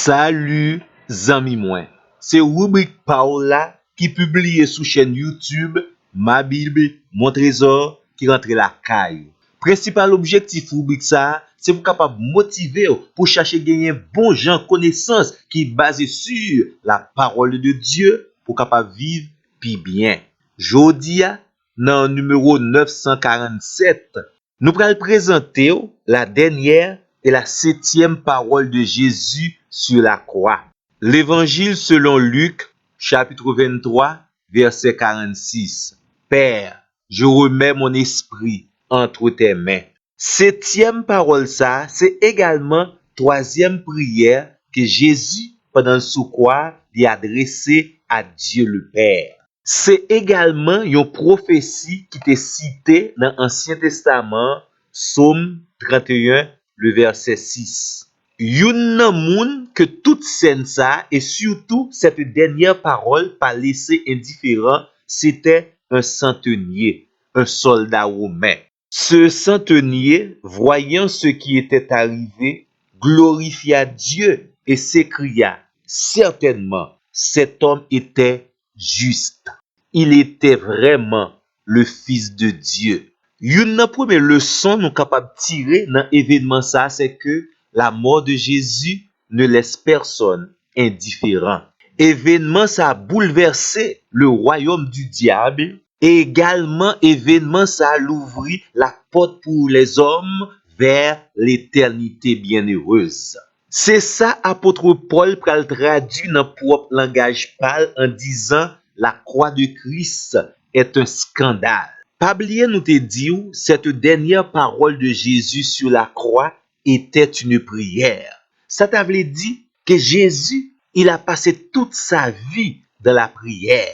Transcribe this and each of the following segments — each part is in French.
Salut, zami mwen. C'est rubrique Paola qui publie sous chaîne YouTube Ma Bible, Mon Trésor qui rentre la caille. Principal objectif rubrique ça, c'est pour capable motiver pour chercher gagner bon gens connaissance qui basé sur la parole de Dieu pour capable vivre puis bien. Jodia dans numéro 947, nous allons présenter la dernière et la 7e parole de Jésus sur la croix. L'évangile selon Luc, chapitre 23, verset 46. Père, je remets mon esprit entre tes mains. 7e parole ça, c'est également 3e prière que Jésus, pendant le sous-croix, lui a adressée à Dieu le Père. C'est également une prophétie qui est citée dans l'Ancien Testament, Psaume 31, le verset 6. Yon nan moun que toute scène ça et surtout cette dernière parole pas laissé indifférent, c'était un centenier, un soldat romain. Ce centenier, voyant ce qui était arrivé, glorifia Dieu et s'écria, certainement, cet homme était juste. Il était vraiment le Fils de Dieu. Une première leçon nous capable tirer dans événement ça, c'est que la mort de Jésus ne laisse personne indifférent. Événement ça a bouleversé le royaume du diable et également événement ça a ouvert la porte pour les hommes vers l'éternité bienheureuse. C'est ça apôtre Paul pral traduit dans propre langage pâle en disant la croix de Christ est un scandale. Pas oublier nous te dire cette dernière parole de Jésus sur la croix était une prière. Ça t'avait dit que Jésus, il a passé toute sa vie dans la prière.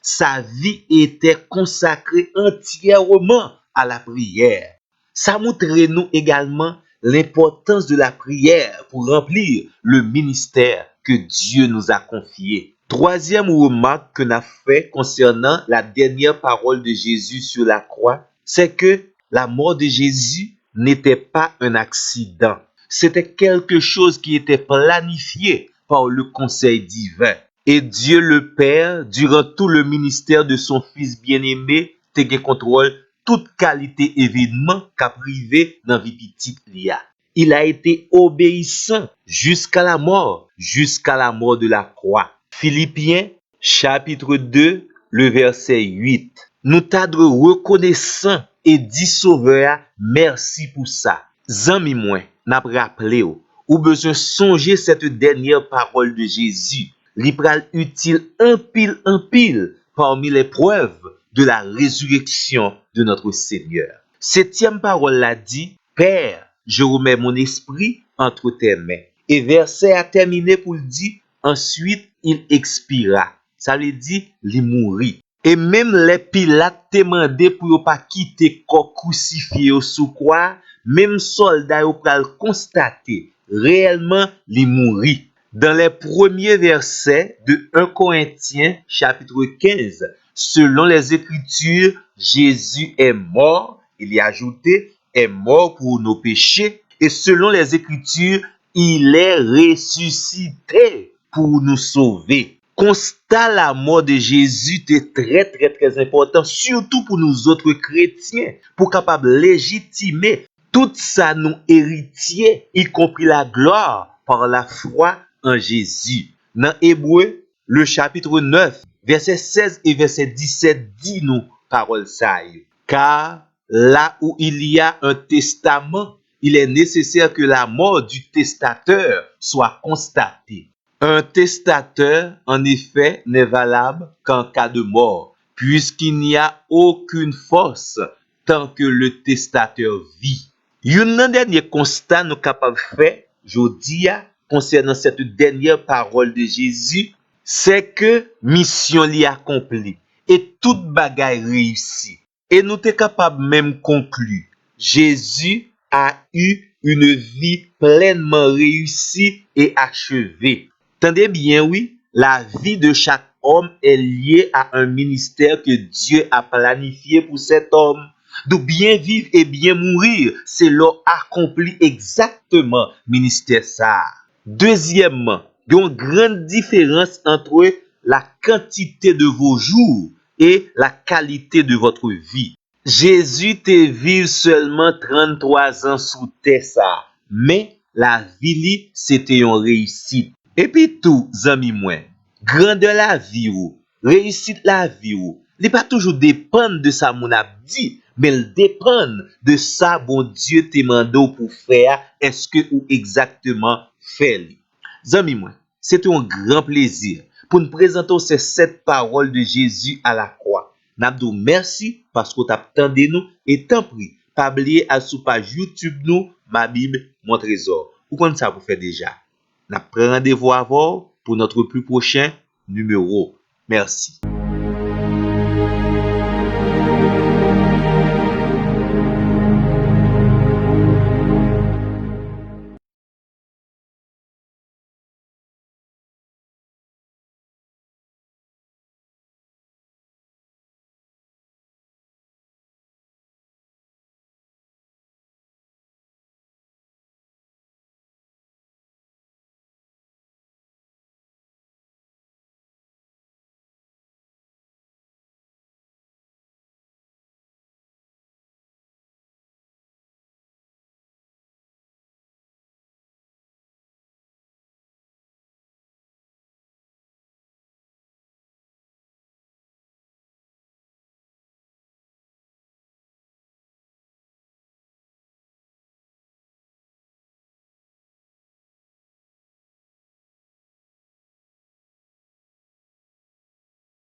Sa vie était consacrée entièrement à la prière. Ça montre nous également l'importance de la prière pour remplir le ministère que Dieu nous a confié. Troisième remarque que n'a fait concernant la dernière parole de Jésus sur la croix, c'est que la mort de Jésus n'était pas un accident. C'était quelque chose qui était planifié par le conseil divin. Et Dieu le Père, durant tout le ministère de son Fils bien-aimé, te contrôle toute qualité événement qu'a privé dans vie petite lia. Il a été obéissant jusqu'à la mort de la croix. Philippiens, chapitre 2, le verset 8. Nous t'adre reconnaissant et dit sauveur, merci pour ça. Zami moins, n'a rappelé ou besoin songer cette dernière parole de Jésus. Li pral utile en pile parmi les preuves de la résurrection de notre Seigneur. 7e parole l'a dit, Père, je remets mon esprit entre tes mains. Et verset a terminé pour le dire, ensuite il expira. Ça veut dire, il mourit. Et même les Pilates demandé pour pas quitter corps crucifié au sous croix, même soldats au pral constater réellement il mourit. Dans les premiers versets de 1 Corinthiens chapitre 15, selon les Écritures, Jésus est mort, il y a ajouté, est mort pour nos péchés, et selon les Écritures, il est ressuscité pour nous sauver. Constat la mort de Jésus est très important, surtout pour nous autres chrétiens, pour capable légitimer tout ça nous héritiers, y compris la gloire par la foi en Jésus. Dans Hébreu, le chapitre 9, verset 16 et verset 17 dit nous parole ça. Car là où il y a un testament, il est nécessaire que la mort du testateur soit constatée. Un testateur, en effet, n'est valable qu'en cas de mort, puisqu'il n'y a aucune force tant que le testateur vit. Un dernier constat nous capable faire, jodi concernant cette dernière parole de Jésus, c'est que mission li accomplie et toute bagaille réussie. Et nous sommes capables même conclure, Jésus a eu une vie pleinement réussie et achevée. Tendez bien, oui, la vie de chaque homme est liée à un ministère que Dieu a planifié pour cet homme. De bien vivre et bien mourir, c'est là accompli exactement ministère ça. Deuxièmement, Il y a une grande différence entre la quantité de vos jours et la qualité de votre vie. Jésus te vive seulement 33 ans sous terre ça, mais la vie li, c'était une réussite. Et puis tout, zami moi, grandeur la vie ou, réussite la vie ou, li pas toujours dépendre de ça mon a dit, mais il dépend de ça bon Dieu te mando pour faire, est-ce que ou exactement fait li. Zami moi, c'est un grand plaisir pour nous présenter ces 7 paroles de Jésus à la croix. N'abdou merci parce que t'as attendu nous et tant pis, pas oublier à sous page YouTube nous, ma Bible, mon trésor. Ou comme ça vous faites déjà. N'a pris rendez-vous à voir pour notre plus prochain numéro. Merci.